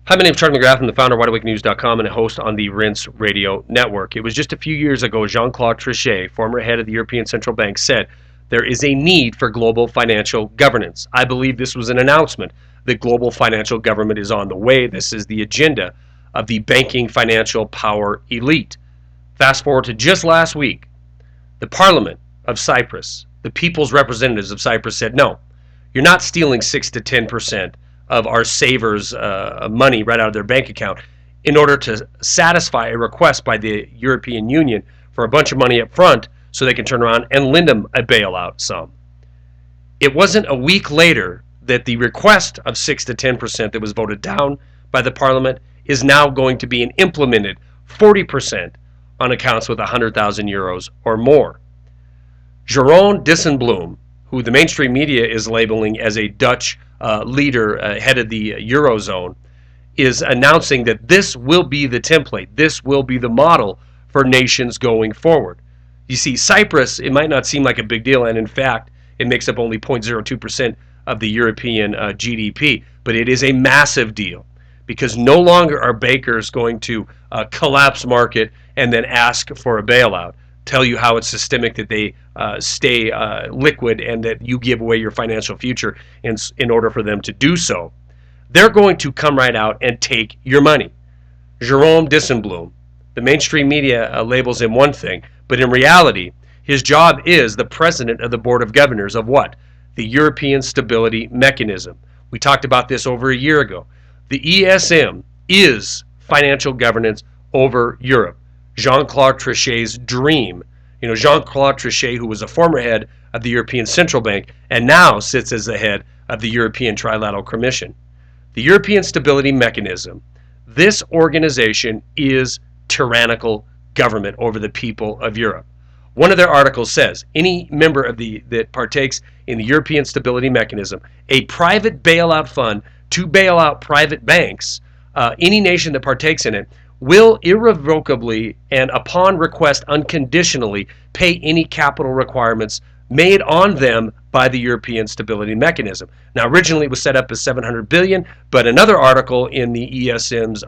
Hi, my name is Charlie McGrath. I'm the founder of WideAwakeNews.com and a host on the Rinse Radio Network. It was just a few years ago, Jean-Claude Trichet, former head of the European Central Bank, said there is a need for global financial governance. I believe this was an announcement that global financial government is on the way. This is the agenda of the banking financial power elite. Fast forward to just last week, the Parliament of Cyprus, the people's representatives of Cyprus said, no, you're not stealing 6 to 10% of our savers' money right out of their bank account in order to satisfy a request by the European Union for a bunch of money up front so they can turn around and lend them a bailout sum. It wasn't a week later that the request of 6 to 10% that was voted down by the Parliament is now going to be an implemented 40% on accounts with 100,000 euros or more. Jeroen Dijsselbloem, who the mainstream media is labeling as a Dutch leader, head of the Eurozone, is announcing that this will be the template, this will be the model for nations going forward. You see, Cyprus, it might not seem like a big deal, and in fact, it makes up only 0.02% of the European GDP, but it is a massive deal because no longer are bankers going to collapse market and then ask for a bailout, tell you how it's systemic that they stay liquid and that you give away your financial future in order for them to do so. They're going to come right out and take your money. Jeroen Dijsselbloem, the mainstream media labels him one thing, but in reality, his job is the president of the board of governors of what? The European Stability Mechanism. We talked about this over a year ago. The ESM is financial governance over Europe. Jean-Claude Trichet's dream. You know, Jean-Claude Trichet, who was a former head of the European Central Bank and now sits as the head of the European Trilateral Commission. The European Stability Mechanism, this organization is tyrannical government over the people of Europe. One of their articles says, any member of that partakes in the European Stability Mechanism, a private bailout fund to bail out private banks, any nation that partakes in it, will irrevocably and upon request unconditionally pay any capital requirements made on them by the European Stability Mechanism. Now, originally it was set up as $700 billion, but another article in the ESM's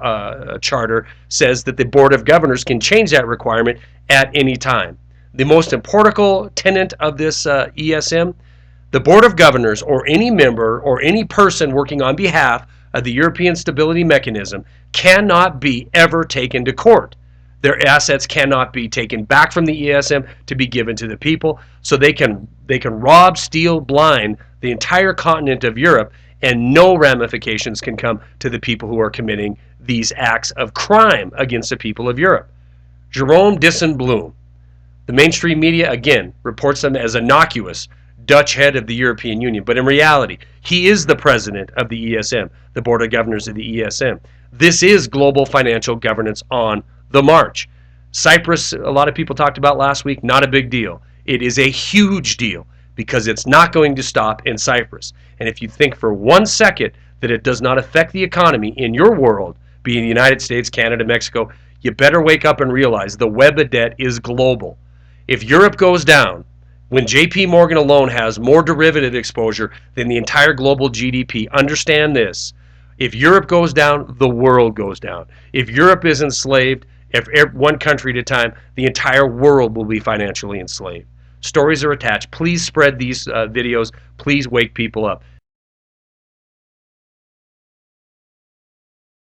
charter says that the Board of Governors can change that requirement at any time. The most important tenet of this ESM, the Board of Governors or any member or any person working on behalf of the European Stability Mechanism cannot be ever taken to court. Their assets cannot be taken back from the ESM to be given to the people, so they can rob, steal, blind the entire continent of Europe, and no ramifications can come to the people who are committing these acts of crime against the people of Europe. Jeroen Dijsselbloem, the mainstream media again reports him as innocuous Dutch head of the European Union, but in reality, he is the president of the ESM, the Board of Governors of the ESM. This is global financial governance on the march. Cyprus, a lot of people talked about last week, not a big deal. It is a huge deal because it's not going to stop in Cyprus. And if you think for 1 second that it does not affect the economy in your world, being the United States, Canada, Mexico, you better wake up and realize the web of debt is global. If Europe goes down, when JP Morgan alone has more derivative exposure than the entire global GDP, understand this. If Europe goes down, the world goes down. If Europe is enslaved, if one country at a time, the entire world will be financially enslaved. Stories are attached. Please spread these videos. Please wake people up.